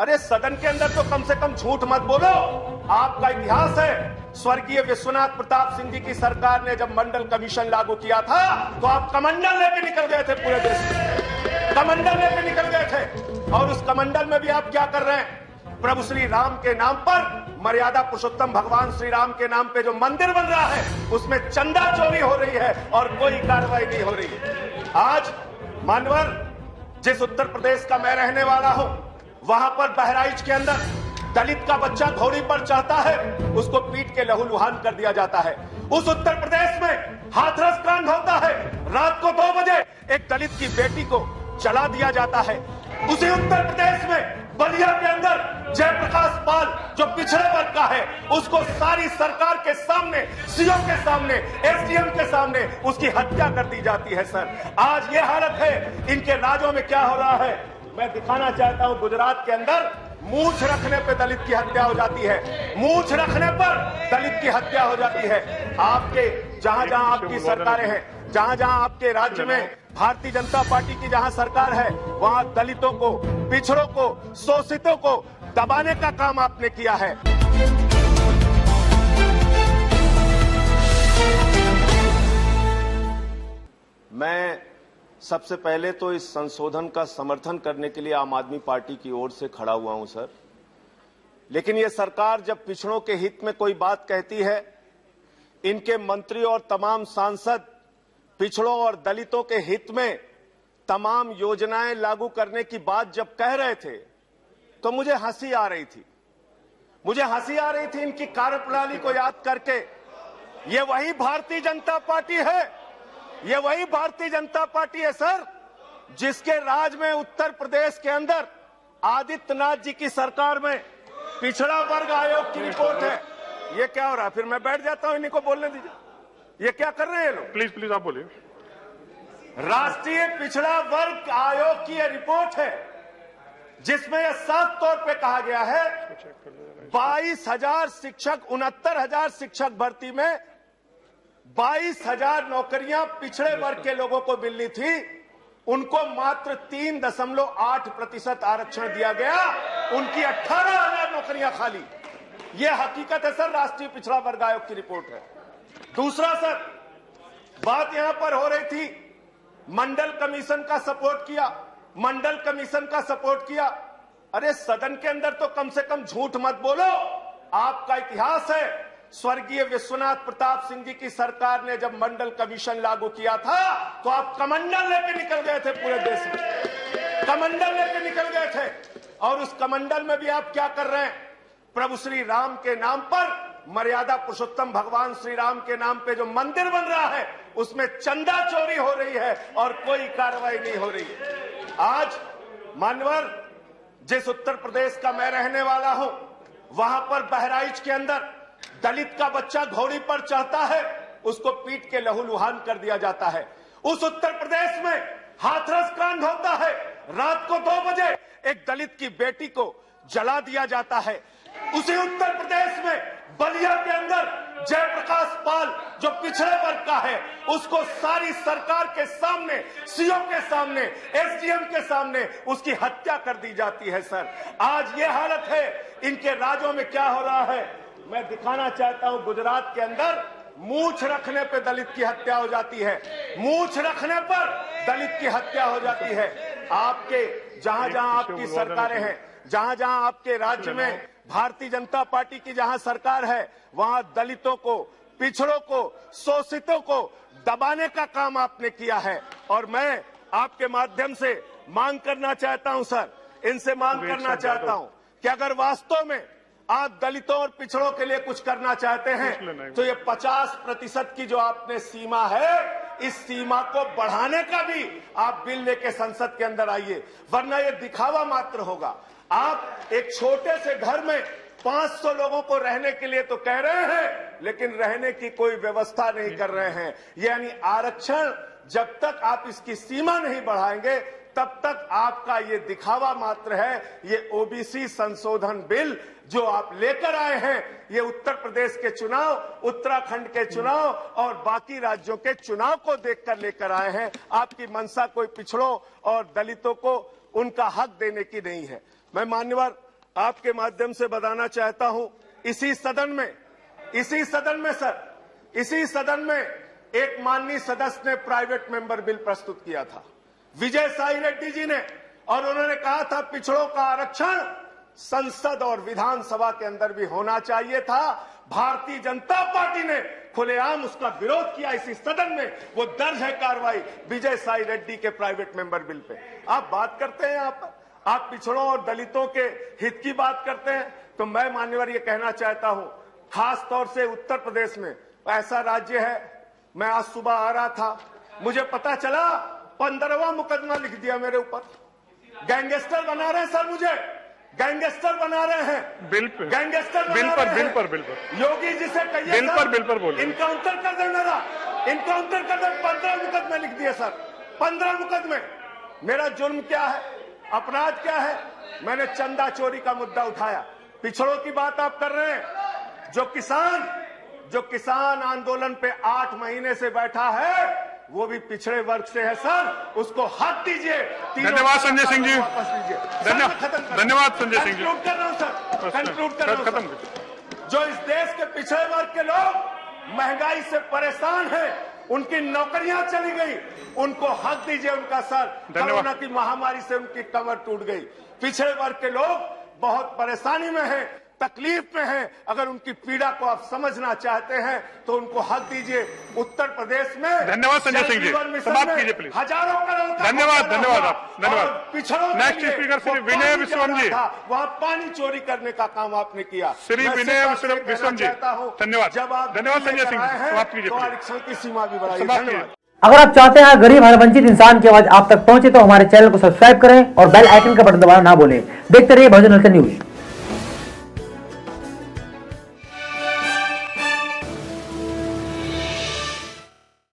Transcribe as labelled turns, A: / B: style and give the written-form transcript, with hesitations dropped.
A: अरे सदन के अंदर तो कम से कम झूठ मत बोलो। आपका इतिहास है, स्वर्गीय विश्वनाथ प्रताप सिंह जी की सरकार ने जब मंडल कमीशन लागू किया था तो आप कमंडल लेके निकल गए थे, पूरे देश में कमंडल लेके निकल गए थे। और उस कमंडल में भी आप क्या कर रहे हैं? प्रभु श्री राम के नाम पर, मर्यादा पुरुषोत्तम भगवान श्री राम के नाम पे जो मंदिर बन रहा है उसमें चंदा चोरी हो रही है और कोई कार्रवाई नहीं हो रही है। आज मानवर, जिस उत्तर प्रदेश का मैं रहने वाला हूं, वहां पर बहराइच के अंदर दलित का बच्चा घोड़ी पर चढ़ता है, उसको पीट के लहूलुहान कर दिया जाता है। उस उत्तर प्रदेश में हाथरस कांड होता है, रात को 2 बजे एक दलित की बेटी को जला दिया जाता है। उसी उत्तर प्रदेश में बलिया के अंदर जयप्रकाश पाल जो पिछड़े वर्ग का है, उसको सारी सरकार के सामने, सीओ के सामने, एसडीएम के सामने उसकी हत्या कर दी जाती है। सर, आज ये हालत है, इनके राज्यों में क्या हो रहा है मैं दिखाना चाहता हूं। गुजरात के अंदर मूंछ रखने पे दलित की हत्या हो जाती है, मूंछ रखने पर दलित की हत्या हो जाती है। आपके जहां जहां आपकी सरकारें हैं, जहां जहां आपके राज्य में भारतीय जनता पार्टी की जहां सरकार है, वहां दलितों को, पिछड़ों को, शोषितों को दबाने का काम आपने किया है। मैं सबसे पहले तो इस संशोधन का समर्थन करने के लिए आम आदमी पार्टी की ओर से खड़ा हुआ हूं सर। लेकिन ये सरकार जब पिछड़ों के हित में कोई बात कहती है, इनके मंत्री और तमाम सांसद पिछड़ों और दलितों के हित में तमाम योजनाएं लागू करने की बात जब कह रहे थे तो मुझे हंसी आ रही थी। मुझे हंसी आ रही थी इनकी कार्यप्रणाली को याद करके। ये वही भारतीय जनता पार्टी है, ये वही भारतीय जनता पार्टी है सर, जिसके राज में उत्तर प्रदेश के अंदर आदित्यनाथ जी की सरकार में पिछड़ा वर्ग आयोग की रिपोर्ट है। ये क्या हो रहा है? फिर मैं बैठ जाता हूं, इन्हीं को बोलने दीजिए। ये क्या कर रहे हैं लोग?
B: प्लीज प्लीज आप बोलिए।
A: राष्ट्रीय पिछड़ा वर्ग आयोग की यह रिपोर्ट है, जिसमें यह साफ तौर पे कहा गया है 22,000 शिक्षक, 69,000 शिक्षक भर्ती में 22,000 नौकरियां पिछड़े वर्ग के लोगों को मिलनी थी, उनको मात्र 3.8% आरक्षण दिया गया, उनकी 18,000 नौकरियां खाली। यह हकीकत है सर, राष्ट्रीय पिछड़ा वर्ग आयोग की रिपोर्ट है। दूसरा सर, बात यहां पर हो रही थी मंडल कमीशन का सपोर्ट किया, मंडल कमीशन का सपोर्ट किया। अरे सदन के अंदर तो कम से कम झूठ मत बोलो। आपका इतिहास है, स्वर्गीय विश्वनाथ प्रताप सिंह जी की सरकार ने जब मंडल कमीशन लागू किया था तो आप कमंडल लेके निकल गए थे, पूरे देश में कमंडल लेके निकल गए थे। और उस कमंडल में भी आप क्या कर रहे हैं? प्रभु श्री राम के नाम पर, मर्यादा पुरुषोत्तम भगवान श्री राम के नाम पे जो मंदिर बन रहा है उसमें चंदा चोरी हो रही है और कोई कार्रवाई नहीं हो रही है। आज मानवर, जिस उत्तर प्रदेश का मैं रहने वाला हूं, वहां पर बहराइच के अंदर दलित का बच्चा घोड़ी पर चढ़ता है, उसको पीट के लहूलुहान कर दिया जाता है। उस उत्तर प्रदेश में हाथरस कांड होता है, रात को 2 बजे एक दलित की बेटी को जला दिया जाता है। उसी उत्तर प्रदेश में बलिया के अंदर जयप्रकाश पाल जो पिछड़े वर्ग का है, उसको सारी सरकार के सामने, सीओ के सामने, एसडीएम के सामने उसकी हत्या कर दी जाती है। सर, आज ये हालत है, इनके राज्यों में क्या हो रहा है मैं दिखाना चाहता हूं। गुजरात के अंदर मूंछ रखने पे दलित की हत्या हो जाती है, मूंछ रखने पर दलित की हत्या हो जाती है। आपके जहां जहां आपकी सरकारें हैं, जहां जहां आपके राज्य में भारतीय जनता पार्टी की जहां सरकार है, वहां दलितों को, पिछड़ों को, शोषितों को दबाने का काम आपने किया है। और मैं आपके माध्यम से मांग करना चाहता हूं सर, इनसे मांग करना चाहता हूं कि अगर वास्तव में आप दलितों और पिछड़ों के लिए कुछ करना चाहते हैं तो ये 50% की जो आपने सीमा है, इस सीमा को बढ़ाने का भी आप बिल लेके संसद के अंदर आइए, वरना ये दिखावा मात्र होगा। आप एक छोटे से घर में 500 लोगों को रहने के लिए तो कह रहे हैं, लेकिन रहने की कोई व्यवस्था नहीं कर रहे हैं। यानी आरक्षण जब तक आप इसकी सीमा नहीं बढ़ाएंगे तब तक आपका ये दिखावा मात्र है। ये ओबीसी संशोधन बिल जो आप लेकर आए हैं, ये उत्तर प्रदेश के चुनाव, उत्तराखंड के चुनाव और बाकी राज्यों के चुनाव को देखकर लेकर आए हैं। आपकी मंशा कोई पिछड़ों और दलितों को उनका हक देने की नहीं है। मैं मान्यवर आपके माध्यम से बताना चाहता हूं, इसी सदन में एक माननीय सदस्य ने प्राइवेट मेंबर बिल प्रस्तुत किया था, विजय साई रेड्डी जी ने, और उन्होंने कहा था पिछड़ों का आरक्षण संसद और विधानसभा के अंदर भी होना चाहिए था। भारतीय जनता पार्टी ने खुलेआम उसका विरोध किया इसी सदन में। वो दर्ज है कार्रवाई विजय साई रेड्डी के प्राइवेट मेंबर बिल पे। आप बात करते हैं, आप पिछड़ों और दलितों के हित की बात करते हैं, तो मैं मान्यवर ये कहना चाहता हूं, खास तौर से उत्तर प्रदेश में ऐसा राज्य है, मैं आज सुबह आ रहा था, मुझे पता चला 15वां मुकदमा लिख दिया मेरे ऊपर। गैंगस्टर बना रहे हैं सर, मुझे गैंगस्टर बना रहे हैं, बिल पर योगी जी से कहिए बिल पर बोलिए, इनकाउंटर कर दे, मेरा इनकाउंटर कर दे। 15 मुकदमे लिख दिए सर, 15 मुकदमे। मेरा जुर्म क्या है, अपराध क्या है? मैंने चंदा चोरी का मुद्दा उठाया। पिछड़ों की बात आप कर रहे हैं, जो किसान आंदोलन पे 8 महीने से बैठा है वो भी पिछड़े वर्ग से है सर, उसको हक दीजिए।
B: धन्यवाद संजय सिंह जी,
A: वापस लीजिए।
B: धन्यवाद संजय सिंह जी।
A: कंक्लूड कर रहा हूं सर, कंक्लूड कर रहा हूं। जो इस देश के पिछड़े वर्ग के लोग महंगाई से परेशान हैं, उनकी नौकरियां चली गई, उनको हक दीजिए उनका सर। कोरोना की महामारी से उनकी कमर टूट गई। पिछड़े वर्ग के लोग बहुत परेशानी में हैं, तकलीफ में हैं। अगर उनकी पीड़ा को आप समझना चाहते हैं तो उनको हक दीजिए। उत्तर प्रदेश में
B: धन्यवाद संजय सिंह जी, समाप्त कीजिए प्लीज।
A: हजारों करोड़ का
B: धन्यवाद।
A: पिछड़ों
B: नेक्स्ट स्पीकर श्री विनय विश्वम जी,
A: वहाँ पानी चोरी करने का काम आपने किया।
B: श्री विनय विश्वम जी, धन्यवाद।
A: जब आप
B: धन्यवाद संजय सिंह जी, समाप्त कीजिए।
A: आरक्षण की सीमा भी बढ़ाई।
C: अगर आप चाहते हैं गरीब हर वंचित इंसान की आवाज आप तक पहुंचे तो हमारे चैनल को सब्सक्राइब करें और बेल आइकन का बटन दबाना ना भूलें। देखते रहिए बहुजन न्यूज।